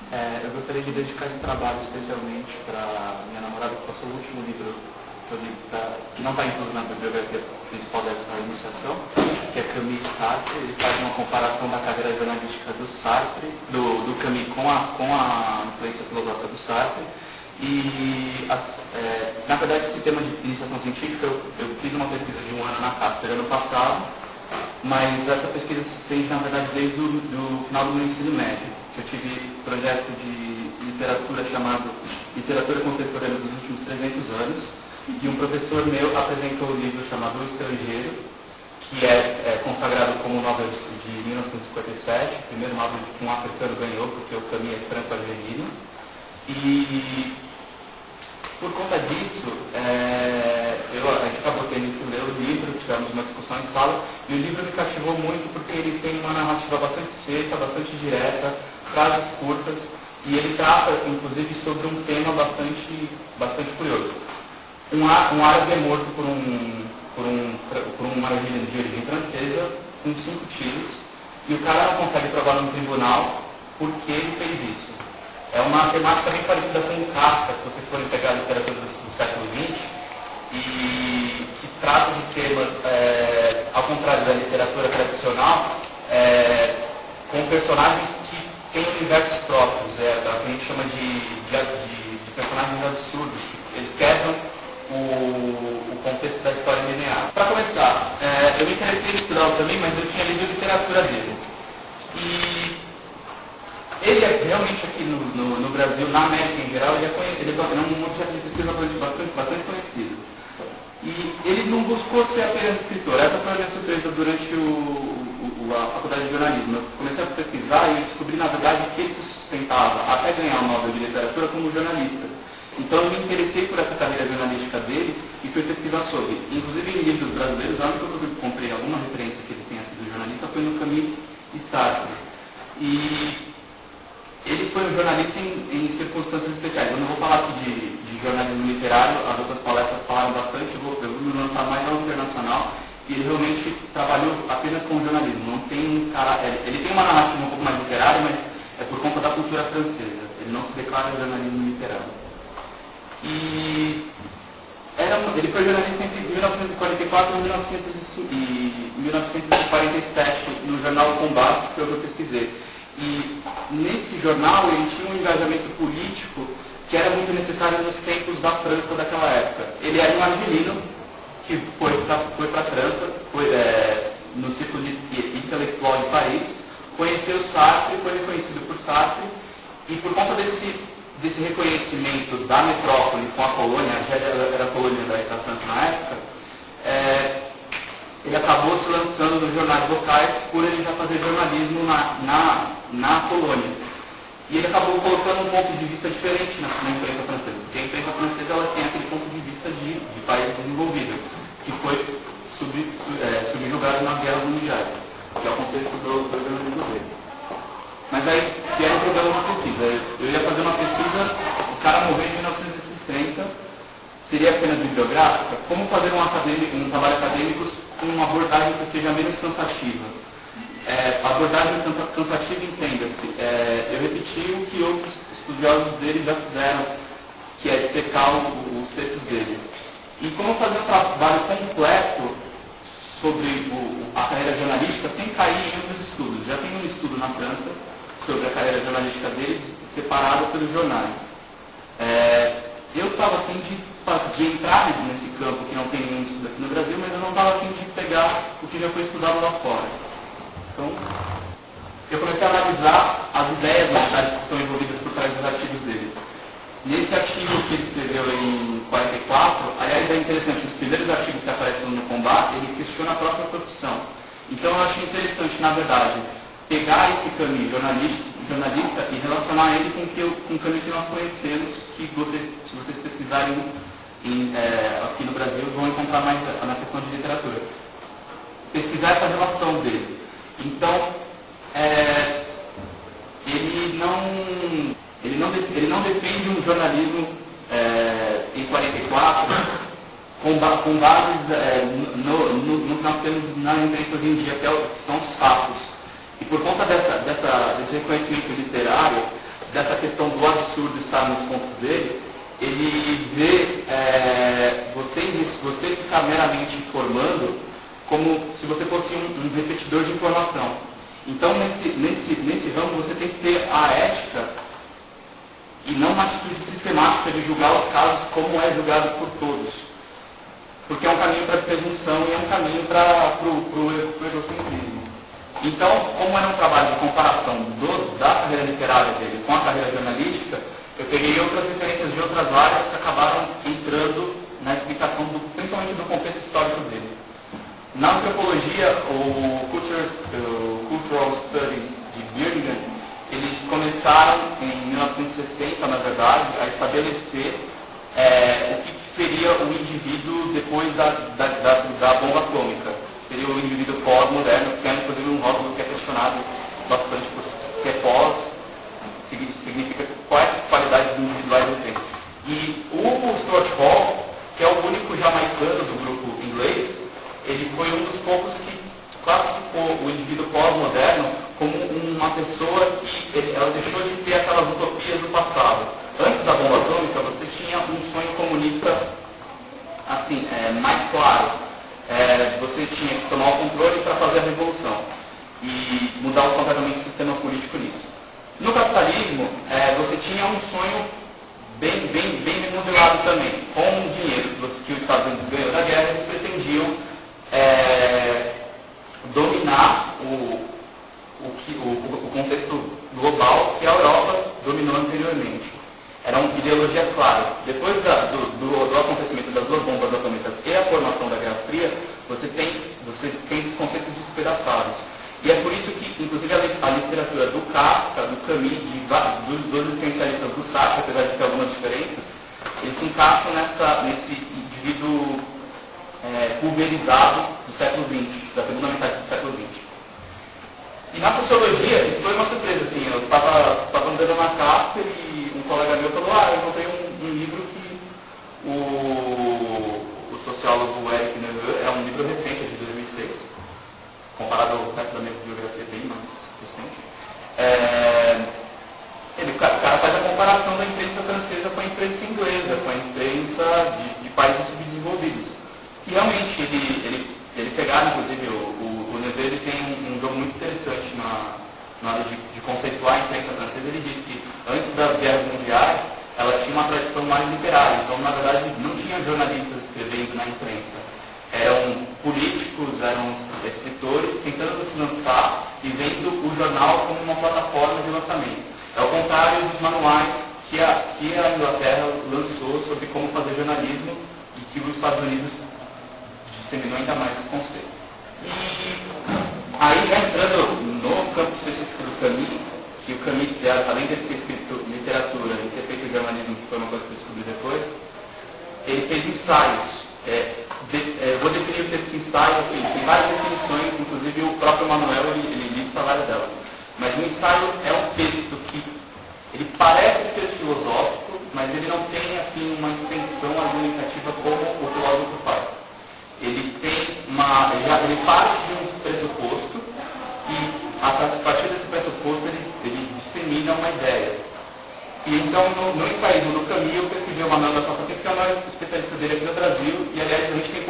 Eu gostaria de dedicar esse trabalho especialmente para minha namorada, que passou o último livro que eu li, que não está incluso na bibliografia principal dessa iniciação, que é Camus e Sartre. Ele faz uma comparação da carreira jornalística do Sartre, do Camus com a influência filosófica do Sartre. Na verdade, esse tema de iniciação científica, eu fiz uma pesquisa de 1 ano na CAPES ano passado, mas essa pesquisa se estende, na verdade, desde o final do meu ensino médio. Eu tive um projeto de literatura chamado Literatura Contemporânea dos Últimos 300 Anos, e um professor meu apresentou um livro chamado O Estrangeiro, que é consagrado como Nobel de 1957, o primeiro Nobel que um africano ganhou, porque o Camus é franco-argelino. E por conta disso, a gente acabou tendo que ler o livro, tivemos uma discussão em sala, e o livro me cativou muito porque ele tem uma narrativa bastante seca, bastante direta, frases curtas, e ele trata, inclusive, sobre um tema bastante curioso. Um árabe é morto por um argelino de origem francesa, com 5 tiros, e o cara não consegue provar no tribunal por que ele fez isso. É uma temática bem parecida com o Kafka, se vocês forem pegar a literatura do século XX, e que trata de temas, ao contrário da literatura tradicional, com personagens que têm universos próprios, o que a gente chama de personagens absurdos. Eles quebram o contexto da história linear. Para começar, eu me interessei em estudar também, mas eu tinha lido a literatura dele. E ele é realmente aqui no Brasil, na América em geral, ele é um objeto de pesquisa bastante conhecido. E ele não buscou ser apenas escritor. Essa foi a minha surpresa durante a faculdade de jornalismo. Eu comecei a pesquisar e descobri, na verdade, que ele se sustentava até ganhar o Nobel de Literatura como jornalista. Então eu me interessei por essa carreira jornalística dele e fui pesquisar sobre. Inclusive em livros brasileiros, a única coisa que eu comprei alguma referência que ele tenha sido jornalista foi no Camus e Sartre. E ele foi um jornalista em circunstâncias especiais. Eu não vou falar aqui de jornalismo literário, as outras palestras falaram bastante, eu vou me lançar mais ao internacional, e ele realmente trabalhou apenas com jornalismo. Não tem ele tem uma narrativa um pouco mais literária, mas é por conta da cultura francesa. Ele não se declara jornalismo literário. E ele foi jornalista entre 1944 e 1947 no jornal Combate, que eu pesquisei. E nesse jornal ele tinha um engajamento político que era muito necessário nos tempos da França daquela época. Ele era um argelino que foi para a França, no círculo intelectual de Paris, conheceu Sartre, foi reconhecido por Sartre, e por conta desse reconhecimento da metrópole com a colônia, a Argélia era a colônia da França na época, ele acabou se lançando nos jornais locais por ele já fazer jornalismo na colônia. E ele acabou colocando um ponto de vista diferente na imprensa francesa, porque a imprensa francesa ela tem aquele ponto de vista de país desenvolvido, que foi subjugado nas guerras mundiais, que é o contexto do jornalismo dele. Mas aí vieram um problema na pesquisa. Eu ia fazer uma pesquisa, o cara morreu em 1960, seria apenas bibliográfica? Como fazer um trabalho acadêmico com uma abordagem que seja menos cansativa? A abordagem cansativa, entenda-se, eu repeti o que outros estudiosos dele já fizeram, que é dissecar os textos dele. E como fazer um trabalho completo sobre a carreira jornalística sem cair em outros estudos? Já tem um estudo na França sobre a carreira jornalística dele, separado pelos jornais. Eu estava afim de entrar nesse campo que não tem nenhum estudo aqui no Brasil, mas eu não estava afim de pegar o que já foi estudado lá fora. Então, eu comecei a analisar as ideias que estão envolvidas por trás dos artigos dele. Nesse artigo que ele escreveu em 44, aliás, é interessante, os primeiros artigos que aparecem no Combate, ele questiona a própria profissão. Então, eu acho interessante, na verdade, pegar esse caminho jornalista e relacionar ele com o caminho que nós conhecemos, que se vocês pesquisarem aqui no Brasil, vão encontrar mais na questão de literatura. Pesquisar essa relação dele. Então, ele não defende um jornalismo em 44 com bases no que nós temos na imprensa hoje em dia, que são os fatos. E por conta desse reconhecimento literário, dessa questão do absurdo estar nos pontos dele, ele vê você ficar meramente informando como se você fosse um repetidor de informação. Então, nesse ramo, você tem que ter a ética e não uma atitude sistemática de julgar os casos como é julgado por todos. Porque é um caminho para a presunção e é um caminho para o egocentrismo. Então, como era um trabalho de comparação da carreira literária dele com a carreira jornalística, eu peguei outras referências de outras áreas que acabaram entrando na explicação, principalmente do contexto histórico dele. Na antropologia, o Cultural Studies de Birmingham, eles começaram em 1960, na verdade, a estabelecer o que seria o indivíduo depois da bomba atômica. Seria o indivíduo pós-moderno, que é inclusive um rótulo que é questionado bastante por que é pós, significa quais qualidades individuais ele tem. E o Stuart Hall, que é o único jamaicano do grupo inglês, ele foi um dos poucos que classificou o indivíduo pós-moderno como uma pessoa que ela deixou de ter aquelas utopias do passado. Antes da bomba atômica, você tinha um sonho comunista assim, mais claro. Você tinha que tomar o controle para fazer a revolução e mudar completamente o sistema político nisso. No capitalismo, você tinha um sonho bem modelado também. Com o dinheiro que os Estados Unidos ganhou da guerra, eles pretendiam dominar o contexto global que a Europa dominou anteriormente. Era uma ideologia clara. Depois do acontecimento das duas bombas atômicas e a formação da Guerra Fria, você tem esses conceitos despedaçados. E é por isso que, inclusive, a literatura do Kafka, do Camus, dos existencialistas do Sartre, apesar de ter algumas diferenças, eles se encaixam nesse indivíduo pulverizado do século XX, da segunda metade do século XX. E na sociologia, isso foi uma surpresa, assim, eu estava andando na Kafka e um colega meu falou, eu encontrei um livro que o sociólogo Eric Neveu, é um livro recente, de 2006, comparado ao resto da minha bibliografia, bem mais recente. O cara faz a comparação da imprensa francesa com a imprensa inglesa, com a imprensa de países subdesenvolvidos. E realmente, ele pegaram, inclusive, o Neveu, ele tem um jogo muito interessante na hora de conceituar a imprensa francesa. Ele diz que antes das guerras mundiais, ela tinha uma tradição mais literária. Então, na verdade, não tinha jornalistas escrevendo na imprensa. Eram políticos, eram escritores tentando se lançar e vendo o jornal como uma plataforma de lançamento. É o contrário dos manuais que a Inglaterra lançou sobre como fazer jornalismo e que os Estados Unidos disseminou ainda mais esse conceito. E aí, entrando no campo específico do Camus, que o Camus, além de ter escrito literatura e ter feito jornalismo, que foi uma coisa que eu descobri depois, ele fez ensaios. Vou definir o texto de ensaio, assim, tem várias definições, inclusive o próprio Manuel, ele lista várias delas. Mas o ensaio é um texto que ele parece ser filosófico, mas ele não tem assim, uma intenção argumentativa como o filósofo faz. Ele parte de um pressuposto e, a partir desse pressuposto, ele dissemina uma ideia. E então, no ensaísmo do Camus, eu pesquisei o Manuel da Costa, que é o maior especialista dele aqui no Brasil, e aliás, a gente tem